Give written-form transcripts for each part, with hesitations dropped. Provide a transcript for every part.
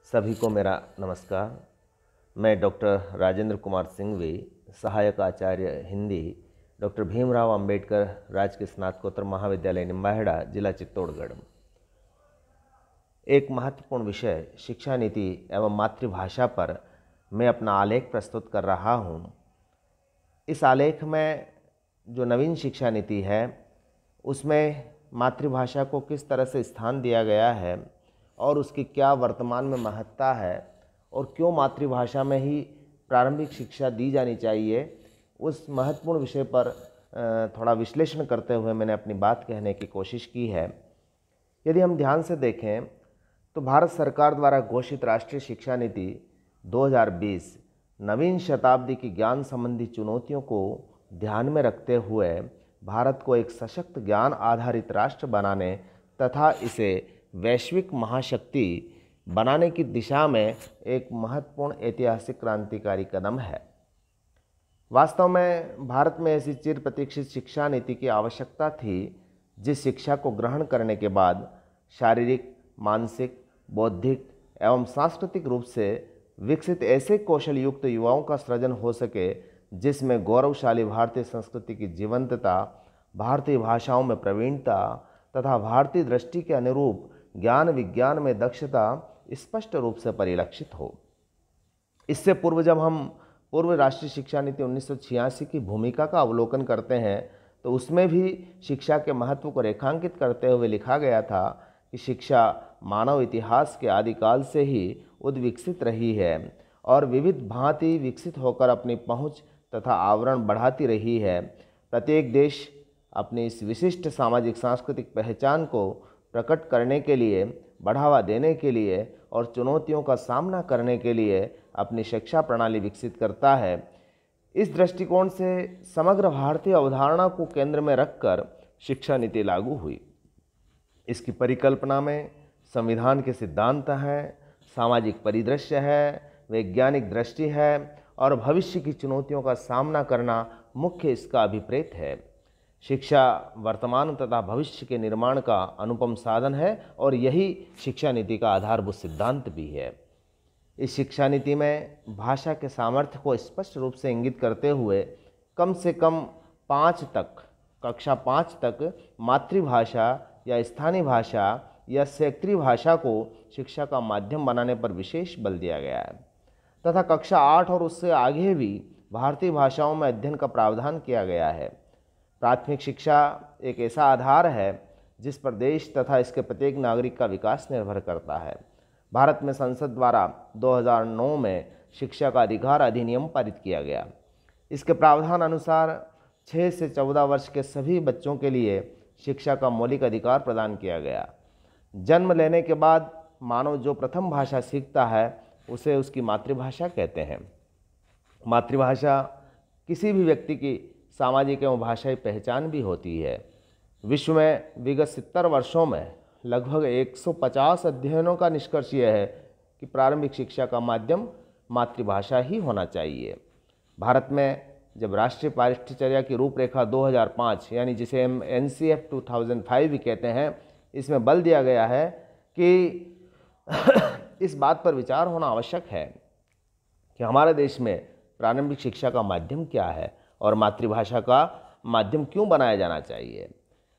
सभी को मेरा नमस्कार। मैं डॉक्टर राजेंद्र कुमार सिंघवी, सहायक आचार्य हिंदी, डॉक्टर भीमराव अंबेडकर राजकीय स्नातकोत्तर महाविद्यालय निम्बाहेड़ा, जिला चित्तौड़गढ़। एक महत्वपूर्ण विषय शिक्षा नीति एवं मातृभाषा पर मैं अपना आलेख प्रस्तुत कर रहा हूँ। इस आलेख में जो नवीन शिक्षा नीति है उसमें मातृभाषा को किस तरह से स्थान दिया गया है और उसकी क्या वर्तमान में महत्ता है और क्यों मातृभाषा में ही प्रारंभिक शिक्षा दी जानी चाहिए, उस महत्वपूर्ण विषय पर थोड़ा विश्लेषण करते हुए मैंने अपनी बात कहने की कोशिश की है। यदि हम ध्यान से देखें तो भारत सरकार द्वारा घोषित राष्ट्रीय शिक्षा नीति 2020 नवीन शताब्दी की ज्ञान संबंधी चुनौतियों को ध्यान में रखते हुए भारत को एक सशक्त ज्ञान आधारित राष्ट्र बनाने तथा इसे वैश्विक महाशक्ति बनाने की दिशा में एक महत्वपूर्ण ऐतिहासिक क्रांतिकारी कदम है। वास्तव में भारत में ऐसी चिर प्रतीक्षित शिक्षा नीति की आवश्यकता थी, जिस शिक्षा को ग्रहण करने के बाद शारीरिक, मानसिक, बौद्धिक एवं सांस्कृतिक रूप से विकसित ऐसे कौशल युक्त युवाओं का सृजन हो सके जिसमें गौरवशाली भारतीय संस्कृति की जीवंतता, भारतीय भाषाओं में प्रवीणता तथा भारतीय दृष्टि के अनुरूप ज्ञान विज्ञान में दक्षता स्पष्ट रूप से परिलक्षित हो। इससे पूर्व जब हम पूर्व राष्ट्रीय शिक्षा नीति 1986 की भूमिका का अवलोकन करते हैं तो उसमें भी शिक्षा के महत्व को रेखांकित करते हुए लिखा गया था कि शिक्षा मानव इतिहास के आदिकाल से ही उद्विकसित रही है और विविध भांति विकसित होकर अपनी पहुंच तथा आवरण बढ़ाती रही है। प्रत्येक देश अपनी इस विशिष्ट सामाजिक सांस्कृतिक पहचान को प्रकट करने के लिए, बढ़ावा देने के लिए और चुनौतियों का सामना करने के लिए अपनी शिक्षा प्रणाली विकसित करता है। इस दृष्टिकोण से समग्र भारतीय अवधारणा को केंद्र में रखकर शिक्षा नीति लागू हुई। इसकी परिकल्पना में संविधान के सिद्धांत हैं, सामाजिक परिदृश्य है, वैज्ञानिक दृष्टि है और भविष्य की चुनौतियों का सामना करना मुख्य इसका अभिप्रेत है। शिक्षा वर्तमान तथा भविष्य के निर्माण का अनुपम साधन है और यही शिक्षा नीति का आधारभूत सिद्धांत भी है। इस शिक्षा नीति में भाषा के सामर्थ्य को स्पष्ट रूप से इंगित करते हुए कम से कम कक्षा 5 तक मातृभाषा या स्थानीय भाषा या क्षेत्रीय भाषा को शिक्षा का माध्यम बनाने पर विशेष बल दिया गया है तथा कक्षा 8 और उससे आगे भी भारतीय भाषाओं में अध्ययन का प्रावधान किया गया है। प्राथमिक शिक्षा एक ऐसा आधार है जिस पर देश तथा इसके प्रत्येक नागरिक का विकास निर्भर करता है। भारत में संसद द्वारा 2009 में शिक्षा का अधिकार अधिनियम पारित किया गया। इसके प्रावधान अनुसार 6 से 14 वर्ष के सभी बच्चों के लिए शिक्षा का मौलिक अधिकार प्रदान किया गया। जन्म लेने के बाद मानव जो प्रथम भाषा सीखता है उसे उसकी मातृभाषा कहते हैं। मातृभाषा किसी भी व्यक्ति की सामाजिक एवं भाषाई पहचान भी होती है। विश्व में विगत 70 वर्षों में लगभग 150 अध्ययनों का निष्कर्ष यह है कि प्रारंभिक शिक्षा का माध्यम मातृभाषा ही होना चाहिए। भारत में जब राष्ट्रीय पाठ्यचर्या की रूपरेखा 2005 यानी जिसे हम NCF 2005 भी कहते हैं, इसमें बल दिया गया है कि इस बात पर विचार होना आवश्यक है कि हमारे देश में प्रारंभिक शिक्षा का माध्यम क्या है और मातृभाषा का माध्यम क्यों बनाया जाना चाहिए।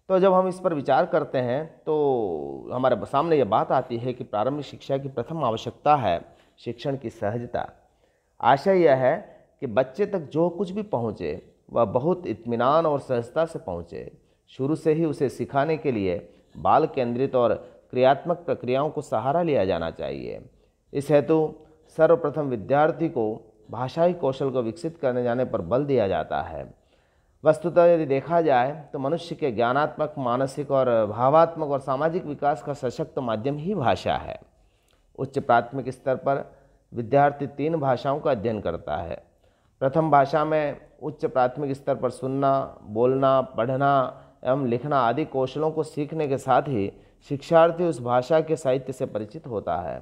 तो जब हम इस पर विचार करते हैं तो हमारे सामने ये बात आती है कि प्रारंभिक शिक्षा की प्रथम आवश्यकता है शिक्षण की सहजता। आशय यह है कि बच्चे तक जो कुछ भी पहुँचे वह बहुत इत्मीनान और सहजता से पहुँचे। शुरू से ही उसे सिखाने के लिए बाल केंद्रित और क्रियात्मक प्रक्रियाओं को सहारा लिया जाना चाहिए। इस हेतु सर्वप्रथम विद्यार्थी को भाषाई कौशल को विकसित करने जाने पर बल दिया जाता है। वस्तुतः यदि देखा जाए तो मनुष्य के ज्ञानात्मक, मानसिक और भावात्मक और सामाजिक विकास का सशक्त माध्यम ही भाषा है। उच्च प्राथमिक स्तर पर विद्यार्थी 3 भाषाओं का अध्ययन करता है। प्रथम भाषा में उच्च प्राथमिक स्तर पर सुनना, बोलना, पढ़ना एवं लिखना आदि कौशलों को सीखने के साथ ही शिक्षार्थी उस भाषा के साहित्य से परिचित होता है।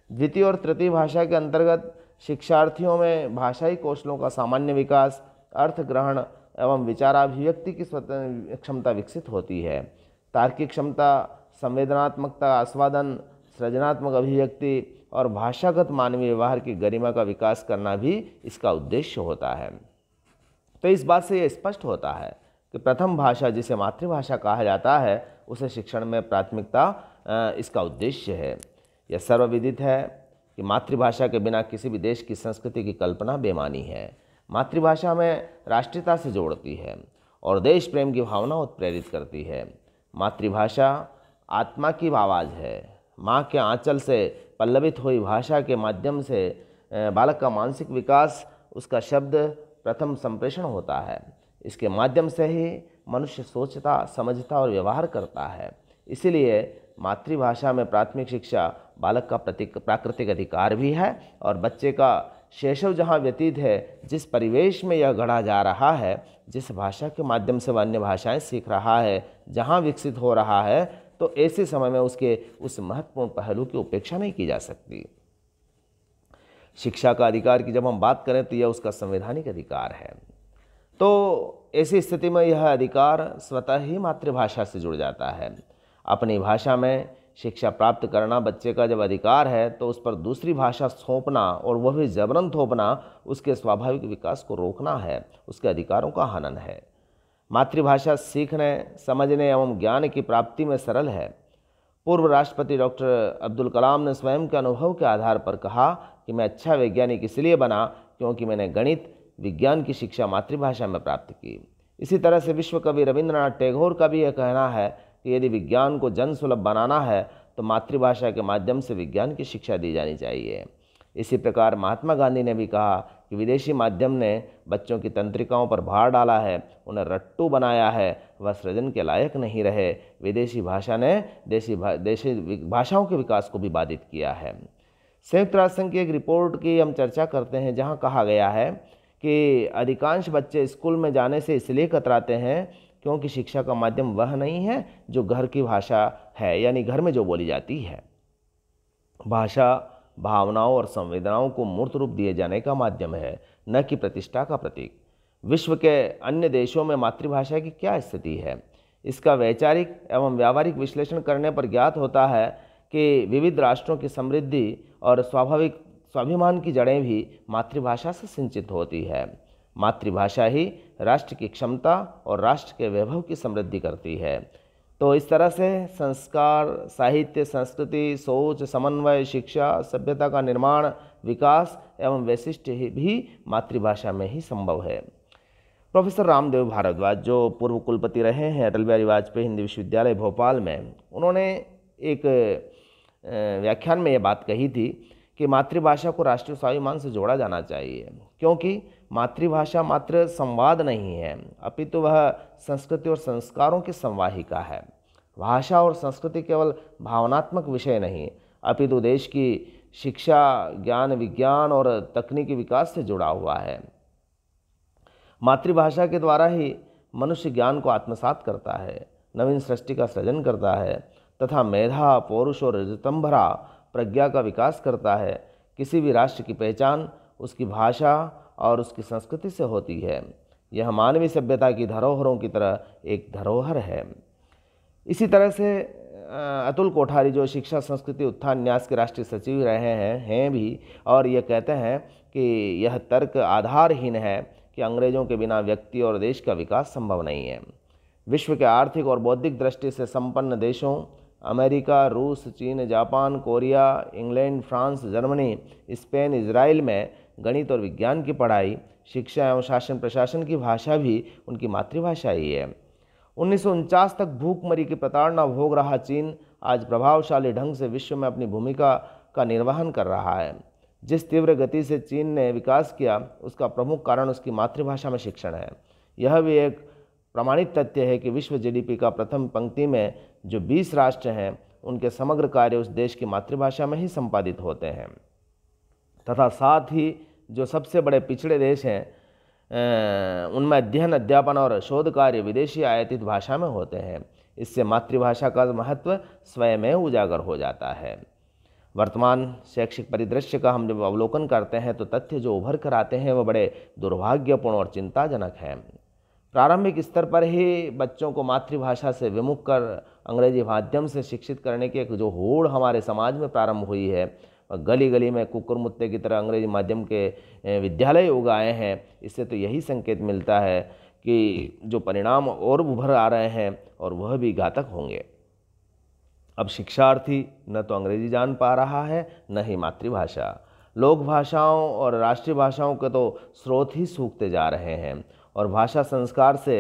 द्वितीय और तृतीय भाषा के अंतर्गत शिक्षार्थियों में भाषाई कौशलों का सामान्य विकास, अर्थ ग्रहण एवं विचाराभिव्यक्ति की क्षमता विकसित होती है। तार्किक क्षमता, संवेदनात्मकता, आस्वादन, सृजनात्मक अभिव्यक्ति और भाषागत मानवीय व्यवहार की गरिमा का विकास करना भी इसका उद्देश्य होता है। तो इस बात से यह स्पष्ट होता है कि प्रथम भाषा जिसे मातृभाषा कहा जाता है उसे शिक्षण में प्राथमिकता इसका उद्देश्य है। यह सर्वविदित है कि मातृभाषा के बिना किसी भी देश की संस्कृति की कल्पना बेमानी है। मातृभाषा में राष्ट्रीयता से जोड़ती है और देश प्रेम की भावना उत्प्रेरित करती है। मातृभाषा आत्मा की आवाज़ है। माँ के आंचल से पल्लवित हुई भाषा के माध्यम से बालक का मानसिक विकास, उसका शब्द प्रथम संप्रेषण होता है। इसके माध्यम से ही मनुष्य सोचता, समझता और व्यवहार करता है। इसीलिए मातृभाषा में प्राथमिक शिक्षा बालक का प्राकृतिक अधिकार भी है और बच्चे का शैशव जहाँ व्यतीत है, जिस परिवेश में यह गढ़ा जा रहा है, जिस भाषा के माध्यम से वह अन्य भाषाएं सीख रहा है, जहाँ विकसित हो रहा है, तो ऐसे समय में उसके उस महत्वपूर्ण पहलू की उपेक्षा नहीं की जा सकती। शिक्षा का अधिकार की जब हम बात करें तो यह उसका संवैधानिक अधिकार है। तो ऐसी स्थिति में यह अधिकार स्वतः ही मातृभाषा से जुड़ जाता है। अपनी भाषा में शिक्षा प्राप्त करना बच्चे का जब अधिकार है तो उस पर दूसरी भाषा थोपना और वह भी जबरन थोपना उसके स्वाभाविक विकास को रोकना है, उसके अधिकारों का हनन है। मातृभाषा सीखने, समझने एवं ज्ञान की प्राप्ति में सरल है। पूर्व राष्ट्रपति डॉक्टर अब्दुल कलाम ने स्वयं के अनुभव के आधार पर कहा कि मैं अच्छा वैज्ञानिक इसलिए बना क्योंकि मैंने गणित विज्ञान की शिक्षा मातृभाषा में प्राप्त की। इसी तरह से विश्व कवि रविंद्रनाथ टैगोर का भी यह कहना है कि यदि विज्ञान को जन सुलभ बनाना है तो मातृभाषा के माध्यम से विज्ञान की शिक्षा दी जानी चाहिए। इसी प्रकार महात्मा गांधी ने भी कहा कि विदेशी माध्यम ने बच्चों की तंत्रिकाओं पर भार डाला है, उन्हें रट्टू बनाया है, वह सृजन के लायक नहीं रहे। विदेशी भाषा ने देशी भाषाओं के विकास को भी बाधित किया है। संयुक्त राष्ट्र संघ की एक रिपोर्ट की हम चर्चा करते हैं जहां कहा गया है कि अधिकांश बच्चे स्कूल में जाने से इसलिए कतराते हैं क्योंकि शिक्षा का माध्यम वह नहीं है जो घर की भाषा है, यानी घर में जो बोली जाती है। भाषा भावनाओं और संवेदनाओं को मूर्त रूप दिए जाने का माध्यम है, न कि प्रतिष्ठा का प्रतीक। विश्व के अन्य देशों में मातृभाषा की क्या स्थिति है, इसका वैचारिक एवं व्यावहारिक विश्लेषण करने पर ज्ञात होता है कि विविध राष्ट्रों की समृद्धि और स्वाभाविक स्वाभिमान की जड़ें भी मातृभाषा से सिंचित होती है। मातृभाषा ही राष्ट्र की क्षमता और राष्ट्र के वैभव की समृद्धि करती है। तो इस तरह से संस्कार, साहित्य, संस्कृति, सोच, समन्वय, शिक्षा, सभ्यता का निर्माण, विकास एवं वैशिष्ट्य भी मातृभाषा में ही संभव है। प्रोफेसर रामदेव भारद्वाज जो पूर्व कुलपति रहे हैं अटल बिहारी वाजपेयी हिंदी विश्वविद्यालय भोपाल में, उन्होंने एक व्याख्यान में ये बात कही थी कि मातृभाषा को राष्ट्रीय स्वाभिमान से जोड़ा जाना चाहिए क्योंकि मातृभाषा मात्र संवाद नहीं है, अपितु वह संस्कृति और संस्कारों की संवाहिका है। भाषा और संस्कृति केवल भावनात्मक विषय नहीं, अपितु देश की शिक्षा, ज्ञान, विज्ञान और तकनीकी विकास से जुड़ा हुआ है। मातृभाषा के द्वारा ही मनुष्य ज्ञान को आत्मसात करता है, नवीन सृष्टि का सृजन करता है तथा मेधा, पौरुष और ऋतंभरा प्रज्ञा का विकास करता है। किसी भी राष्ट्र की पहचान उसकी भाषा और उसकी संस्कृति से होती है। यह मानवीय सभ्यता की धरोहरों की तरह एक धरोहर है। इसी तरह से अतुल कोठारी जो शिक्षा संस्कृति उत्थान न्यास के राष्ट्रीय सचिव रहे हैं भी, और ये कहते हैं कि यह तर्क आधारहीन है कि अंग्रेज़ों के बिना व्यक्ति और देश का विकास संभव नहीं है। विश्व के आर्थिक और बौद्धिक दृष्टि से संपन्न देशों अमेरिका, रूस, चीन, Japan, Korea, England, France, Germany, Spain, Israel में गणित और विज्ञान की पढ़ाई, शिक्षा एवं शासन प्रशासन की भाषा भी उनकी मातृभाषा ही है। 1949 तक भूखमरी की प्रताड़ना भोग रहा चीन आज प्रभावशाली ढंग से विश्व में अपनी भूमिका का निर्वहन कर रहा है। जिस तीव्र गति से चीन ने विकास किया उसका प्रमुख कारण उसकी मातृभाषा में शिक्षण है। यह भी एक प्रमाणित तथ्य है कि विश्व जीडीपी का प्रथम पंक्ति में जो 20 राष्ट्र हैं उनके समग्र कार्य उस देश की मातृभाषा में ही संपादित होते हैं तथा साथ ही जो सबसे बड़े पिछड़े देश हैं उनमें अध्ययन, अध्यापन और शोध कार्य विदेशी आयातित भाषा में होते हैं। इससे मातृभाषा का महत्व स्वयं उजागर हो जाता है। वर्तमान शैक्षिक परिदृश्य का हम जब अवलोकन करते हैं तो तथ्य जो उभर कर आते हैं वह बड़े दुर्भाग्यपूर्ण और चिंताजनक हैं। प्रारंभिक स्तर पर ही बच्चों को मातृभाषा से विमुख कर अंग्रेजी माध्यम से शिक्षित करने की एक जो होड़ हमारे समाज में प्रारंभ हुई है, गली गली में कुकुरमुत्ते की तरह अंग्रेजी माध्यम के विद्यालय उगाए हैं, इससे तो यही संकेत मिलता है कि जो परिणाम और उभर आ रहे हैं और वह भी घातक होंगे। अब शिक्षार्थी न तो अंग्रेजी जान पा रहा है न ही मातृभाषा। लोक भाषाओं और राष्ट्रीय भाषाओं के तो स्रोत ही सूखते जा रहे हैं और भाषा संस्कार से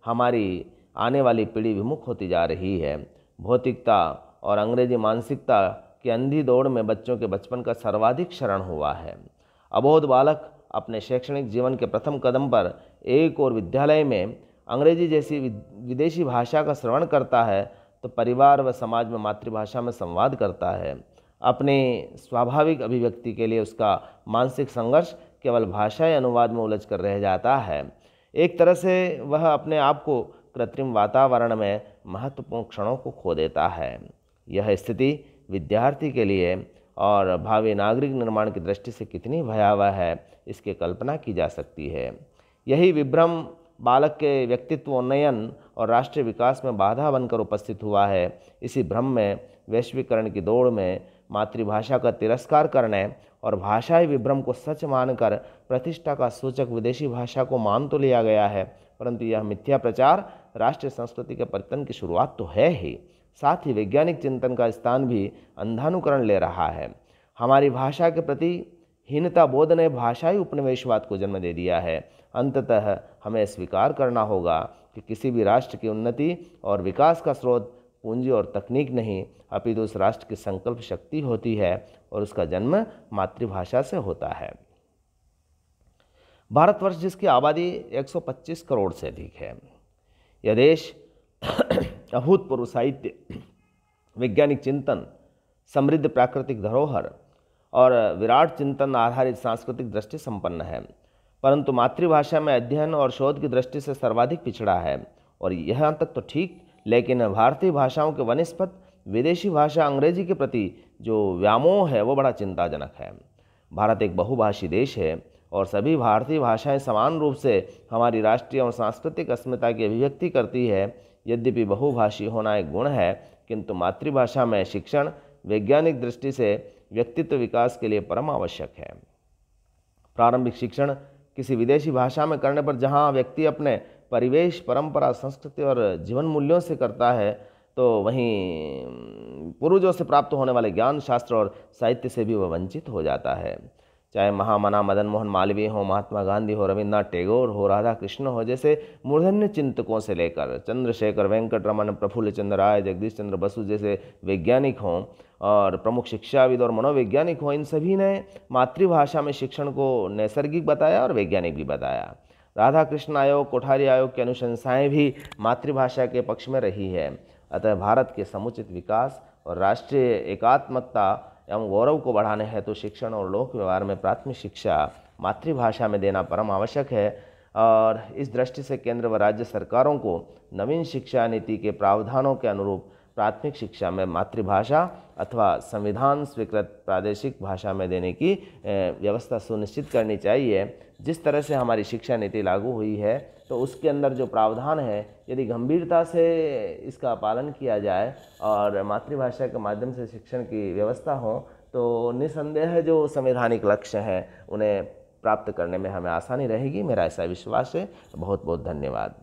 हमारी आने वाली पीढ़ी विमुख होती जा रही है। भौतिकता और अंग्रेजी मानसिकता की अंधी दौड़ में बच्चों के बचपन का सर्वाधिक क्षरण हुआ है। अबोध बालक अपने शैक्षणिक जीवन के प्रथम कदम पर एक और विद्यालय में अंग्रेजी जैसी विदेशी भाषा का श्रवण करता है तो परिवार व समाज में मातृभाषा में संवाद करता है। अपने स्वाभाविक अभिव्यक्ति के लिए उसका मानसिक संघर्ष केवल भाषाई अनुवाद में उलझ कर रह जाता है। एक तरह से वह अपने आप को कृत्रिम वातावरण में महत्वपूर्ण क्षणों को खो देता है। यह स्थिति विद्यार्थी के लिए और भावी नागरिक निर्माण की दृष्टि से कितनी भयावह है, इसकी कल्पना की जा सकती है। यही विभ्रम बालक के व्यक्तित्व उन्नयन और राष्ट्रीय विकास में बाधा बनकर उपस्थित हुआ है। इसी भ्रम में वैश्वीकरण की दौड़ में मातृभाषा का तिरस्कार करने और भाषाई विभ्रम को सच मानकर प्रतिष्ठा का सूचक विदेशी भाषा को मान तो लिया गया है, परंतु यह मिथ्या प्रचार राष्ट्रीय संस्कृति के पतन की शुरुआत तो है ही, साथ ही वैज्ञानिक चिंतन का स्थान भी अंधानुकरण ले रहा है। हमारी भाषा के प्रति हीनता बोध ने भाषाई उपनिवेशवाद को जन्म दे दिया है। अंततः हमें स्वीकार करना होगा कि किसी भी राष्ट्र की उन्नति और विकास का स्रोत पूंजी और तकनीक नहीं, अपितु उस राष्ट्र की संकल्प शक्ति होती है और उसका जन्म मातृभाषा से होता है। भारतवर्ष, जिसकी आबादी 125 करोड़ से अधिक है, यह देश अभूतपूर्व साहित्य, वैज्ञानिक चिंतन, समृद्ध प्राकृतिक धरोहर और विराट चिंतन आधारित सांस्कृतिक दृष्टि संपन्न है, परंतु मातृभाषा में अध्ययन और शोध की दृष्टि से सर्वाधिक पिछड़ा है। और यहाँ तक तो ठीक, लेकिन भारतीय भाषाओं के वनस्पत विदेशी भाषा अंग्रेजी के प्रति जो व्यामोह है वो बड़ा चिंताजनक है। भारत एक बहुभाषी देश है और सभी भारतीय भाषाएं समान रूप से हमारी राष्ट्रीय और सांस्कृतिक अस्मिता की अभिव्यक्ति करती है। यद्यपि बहुभाषी होना एक गुण है, किंतु मातृभाषा में शिक्षण वैज्ञानिक दृष्टि से व्यक्तित्व विकास के लिए परम आवश्यक है। प्रारंभिक शिक्षण किसी विदेशी भाषा में करने पर जहाँ व्यक्ति अपने परिवेश, परंपरा, संस्कृति और जीवन मूल्यों से करता है, तो वहीं पूर्वजों से प्राप्त होने वाले ज्ञान, शास्त्र और साहित्य से भी वह वंचित हो जाता है। चाहे महामना मदन मोहन मालवीय हो, महात्मा गांधी हो, रविन्द्रनाथ टैगोर हो, राधा कृष्ण हो जैसे मूर्धन्य चिंतकों से लेकर चंद्रशेखर, वेंकट रमन, प्रफुल्ल चंद्र राय, जगदीश चंद्र बसु जैसे वैज्ञानिक हों और प्रमुख शिक्षाविद और मनोवैज्ञानिक हों, इन सभी ने मातृभाषा में शिक्षण को नैसर्गिक बताया और वैज्ञानिक भी बताया। राधा कृष्ण आयोग, कोठारी आयोग की अनुशंसाएं भी मातृभाषा के पक्ष में रही है। अतः भारत के समुचित विकास और राष्ट्रीय एकात्मकता एवं गौरव को बढ़ाने हेतु शिक्षण और लोक व्यवहार में प्राथमिक शिक्षा मातृभाषा में देना परम आवश्यक है। और इस दृष्टि से केंद्र व राज्य सरकारों को नवीन शिक्षा नीति के प्रावधानों के अनुरूप प्राथमिक शिक्षा में मातृभाषा अथवा संविधान स्वीकृत प्रादेशिक भाषा में देने की व्यवस्था सुनिश्चित करनी चाहिए। जिस तरह से हमारी शिक्षा नीति लागू हुई है, तो उसके अंदर जो प्रावधान है, यदि गंभीरता से इसका पालन किया जाए और मातृभाषा के माध्यम से शिक्षण की व्यवस्था हो, तो निसंदेह जो संवैधानिक लक्ष्य हैं उन्हें प्राप्त करने में हमें आसानी रहेगी। मेरा ऐसा विश्वास है। बहुत बहुत धन्यवाद।